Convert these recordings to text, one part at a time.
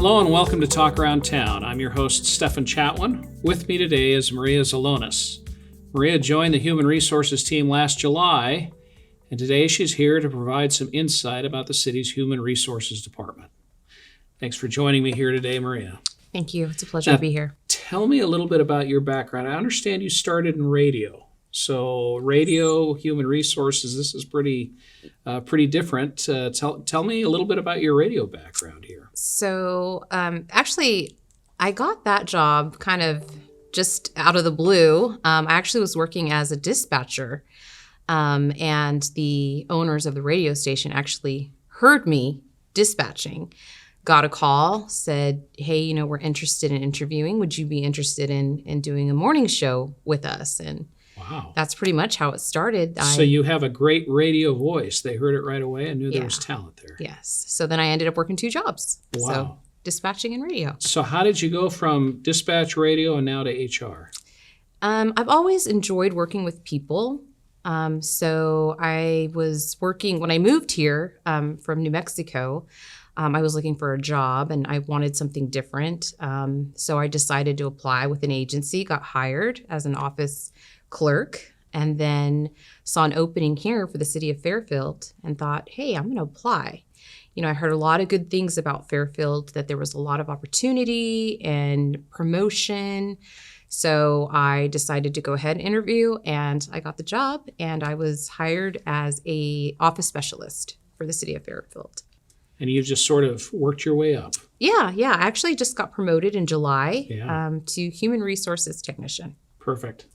Hello and welcome to Talk Around Town. I'm your host, Stefan Chatwin. With me today is Maria Zelonis. Maria joined the Human Resources team last July, and today she's here to provide some insight about the city's Human Resources Department. Thanks for joining me here today, Maria. Thank you. It's a pleasure to be here. Tell me a little bit about your background. I understand you started in radio. So radio, human resources, this is pretty different. Tell me a little bit about your radio background here. So actually, I got that job kind of just out of the blue. I actually was working as a dispatcher, and the owners of the radio station actually heard me dispatching, got a call, said, hey, we're interested in interviewing. Would you be interested in doing a morning show with us? And wow. That's pretty much how it started. So you have a great radio voice. They heard it right away and knew there was talent there. Yes. So then I ended up working 2 jobs. Wow. So dispatching and radio. So how did you go from dispatch radio and now to HR? I've always enjoyed working with people. So I was working, when I moved here from New Mexico, I was looking for a job and I wanted something different. So I decided to apply with an agency, got hired as an office clerk, and then saw an opening here for the City of Fairfield and thought, hey, I'm going to apply. I heard a lot of good things about Fairfield, that there was a lot of opportunity and promotion. So I decided to go ahead and interview, and I got the job, and I was hired as a office specialist for the City of Fairfield. And you just sort of worked your way up. Yeah. I actually just got promoted in July to Human Resources Technician. Perfect.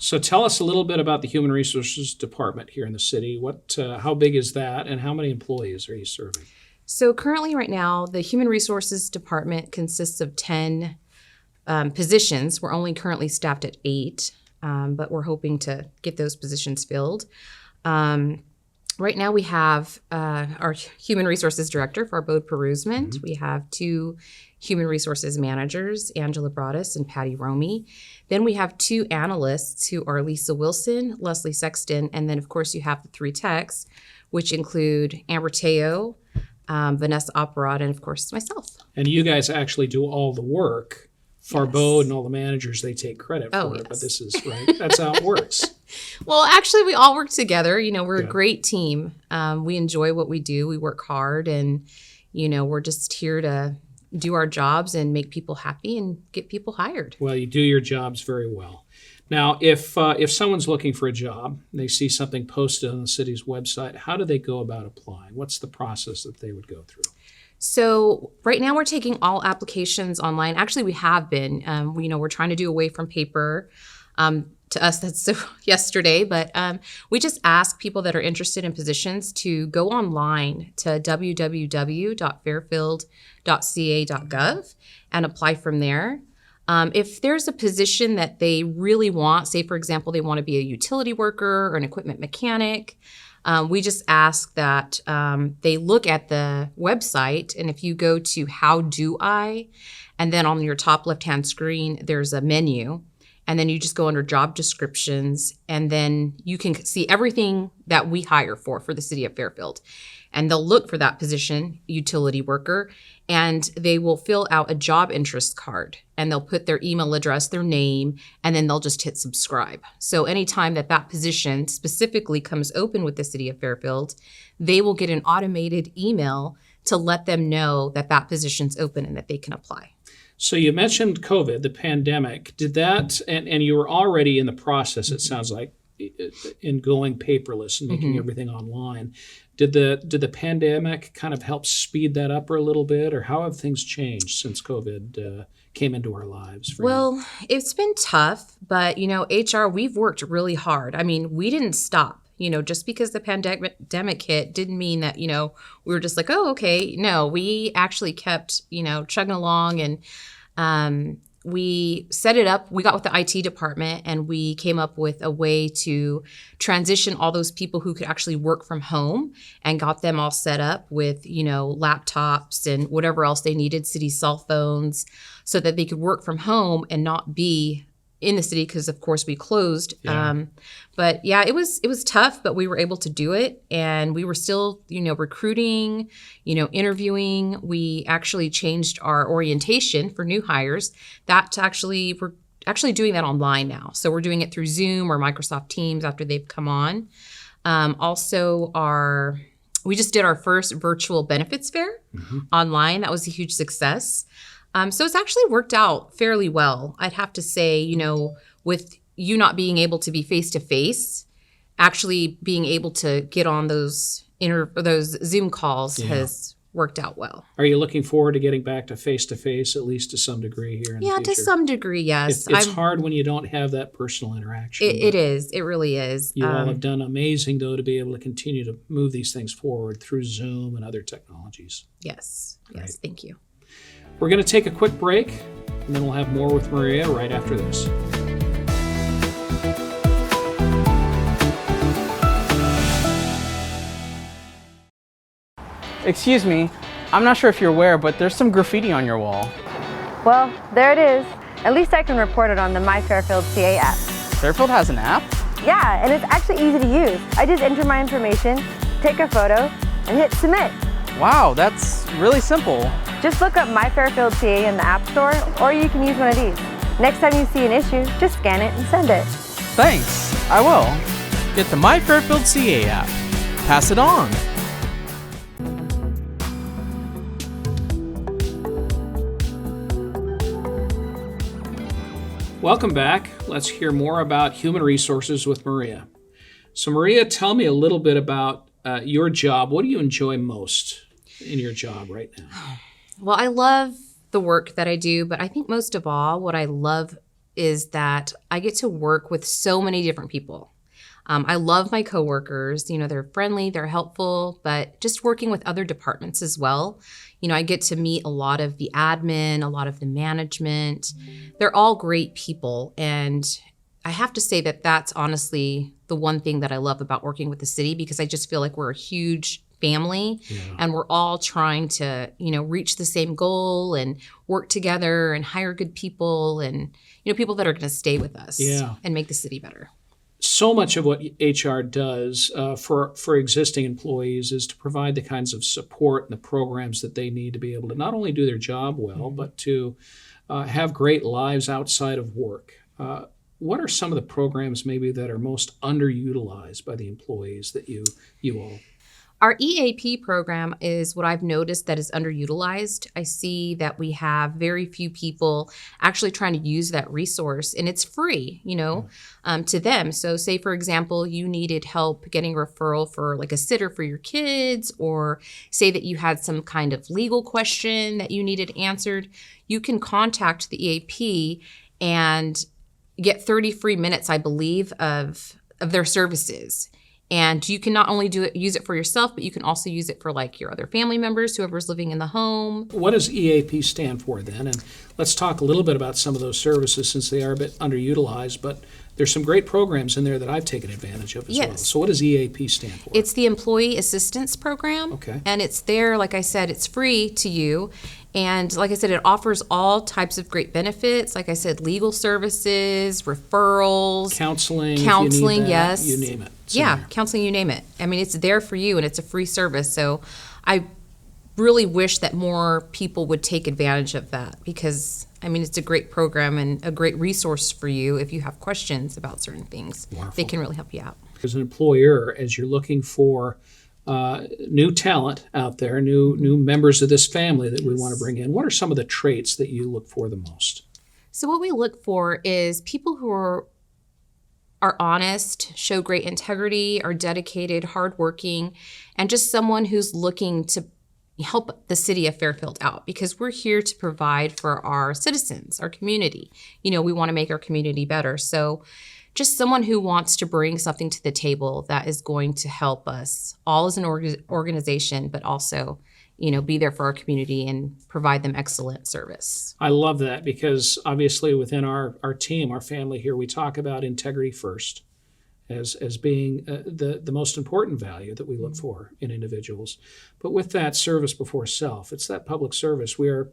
So tell us a little bit about the Human Resources Department here in the city. How big is that, and how many employees are you serving? So currently right now, the Human Resources Department consists of 10 positions. We're only currently staffed at 8, but we're hoping to get those positions filled. Right now we have our Human Resources Director, Farbode Perusement. Mm-hmm. We have 2 Human Resources Managers, Angela Broadus and Patty Romy. Then we have 2 analysts who are Lisa Wilson, Leslie Sexton, and then of course you have the 3 techs, which include Amber Teo, Vanessa Opperod, and of course myself. And you guys actually do all the work. Farbode and all the managers, they take credit for it, but this is right. That's how it works. Well, actually, we all work together. We're a great team. We enjoy what we do. We work hard, and, we're just here to do our jobs and make people happy and get people hired. Well, you do your jobs very well. Now, if someone's looking for a job, they see something posted on the city's website, how do they go about applying? What's the process that they would go through? So right now we're taking all applications online. Actually, we have been. We're trying to do away from paper. To us, that's so yesterday. But we just ask people that are interested in positions to go online to www.fairfield.ca.gov and apply from there. If there's a position that they really want, say, for example, they want to be a utility worker or an equipment mechanic, we just ask that they look at the website, and if you go to How Do I, and then on your top left-hand screen, there's a menu, and then you just go under Job Descriptions, and then you can see everything that we hire for the City of Fairfield. And they'll look for that position, utility worker, and they will fill out a job interest card, and they'll put their email address, their name, and then they'll just hit subscribe. So anytime that position specifically comes open with the City of Fairfield, they will get an automated email to let them know that position's open and that they can apply. So you mentioned COVID, the pandemic. Did that, and you were already in the process, it sounds like, in going paperless and making everything online. Did the pandemic kind of help speed that up a little bit, or how have things changed since COVID came into our lives? Well, it's been tough, but HR, we've worked really hard. I mean, we didn't stop. Just because the pandemic hit didn't mean that, we were just like, oh, okay. No, we actually kept, chugging along, and we set it up. We got with the IT department, and we came up with a way to transition all those people who could actually work from home, and got them all set up with, laptops and whatever else they needed, city cell phones, so that they could work from home and not be in the city because, of course, we closed. Yeah. But yeah, it was tough, but we were able to do it, and we were still, recruiting, interviewing. We actually changed our orientation for new hires. We're actually doing that online now. So we're doing it through Zoom or Microsoft Teams after they've come on. We just did our first virtual benefits fair online. That was a huge success. So it's actually worked out fairly well. I'd have to say, with you not being able to be face-to-face, actually being able to get on those Zoom calls has worked out well. Are you looking forward to getting back to face-to-face, at least to some degree here in the future? Yeah, to some degree, yes. It's hard when you don't have that personal interaction. It is. It really is. You all have done amazing, though, to be able to continue to move these things forward through Zoom and other technologies. Yes. Great. Yes, thank you. We're going to take a quick break, and then we'll have more with Maria right after this. Excuse me, I'm not sure if you're aware, but there's some graffiti on your wall. Well, there it is. At least I can report it on the My Fairfield CA app. Fairfield has an app? Yeah, and it's actually easy to use. I just enter my information, take a photo, and hit submit. Wow, that's really simple. Just look up My Fairfield CA in the App Store, or you can use one of these. Next time you see an issue, just scan it and send it. Thanks, I will. Get the My Fairfield CA app. Pass it on. Welcome back. Let's hear more about human resources with Maria. So Maria, tell me a little bit about your job. What do you enjoy most in your job right now? Well, I love the work that I do, but I think most of all, what I love is that I get to work with so many different people. I love my coworkers. They're friendly, they're helpful, but just working with other departments as well. I get to meet a lot of the admin, a lot of the management. They're all great people. And I have to say that that's honestly the one thing that I love about working with the city, because I just feel like we're a huge family and we're all trying to, reach the same goal and work together and hire good people and, people that are going to stay with us and make the city better. So much of what HR does for existing employees is to provide the kinds of support and the programs that they need to be able to not only do their job well, but to have great lives outside of work. What are some of the programs maybe that are most underutilized by the employees that you all? Our EAP program is what I've noticed that is underutilized. I see that we have very few people actually trying to use that resource, and it's free, to them. So say, for example, you needed help getting a referral for like a sitter for your kids, or say that you had some kind of legal question that you needed answered. You can contact the EAP and get 30 free minutes, I believe, of their services. And you can not only use it for yourself, but you can also use it for like your other family members, whoever's living in the home. What does EAP stand for then? And let's talk a little bit about some of those services, since they are a bit underutilized, but there's some great programs in there that I've taken advantage of as well. So what does EAP stand for? It's the Employee Assistance Program. Okay. And it's there, like I said, it's free to you. And like I said, it offers all types of great benefits. Like I said, legal services, referrals. Counseling, Counseling, if you need that, yes. you name it. Yeah, counseling, you name it. I mean, it's there for you, and it's a free service. So I really wish that more people would take advantage of that, because, I mean, it's a great program and a great resource for you if you have questions about certain things. Wonderful. They can really help you out. As an employer, as you're looking for new talent out there, new members of this family that we want to bring in, what are some of the traits that you look for the most? So what we look for is people who are honest, show great integrity, are dedicated, hardworking, and just someone who's looking to help the city of Fairfield out, because we're here to provide for our citizens, our community. We want to make our community better. So just someone who wants to bring something to the table that is going to help us all as an organization, but also, be there for our community and provide them excellent service. I love that, because obviously within our team, our family here, we talk about integrity first as being the most important value that we look for in individuals. But with that, service before self, it's that public service. We are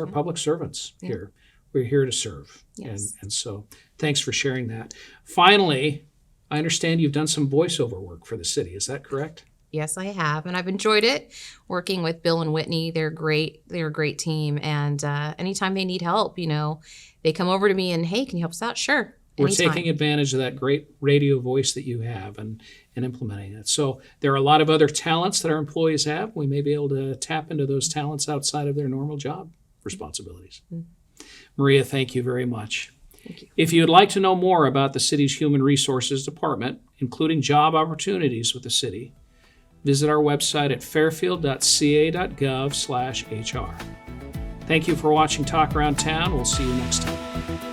public servants here. We're here to serve. Yes. And so thanks for sharing that. Finally, I understand you've done some voiceover work for the city. Is that correct? Yes, I have, and I've enjoyed it working with Bill and Whitney. They're great. They're a great team, and anytime they need help, they come over to me and, hey, can you help us out? Sure. We're anytime. taking advantage of that great radio voice that you have and implementing it. So there are a lot of other talents that our employees have. We may be able to tap into those talents outside of their normal job responsibilities. Maria, thank you very much. Thank you. If you'd like to know more about the city's Human Resources Department, including job opportunities with the city, visit our website at fairfield.ca.gov/HR. Thank you for watching Talk Around Town. We'll see you next time.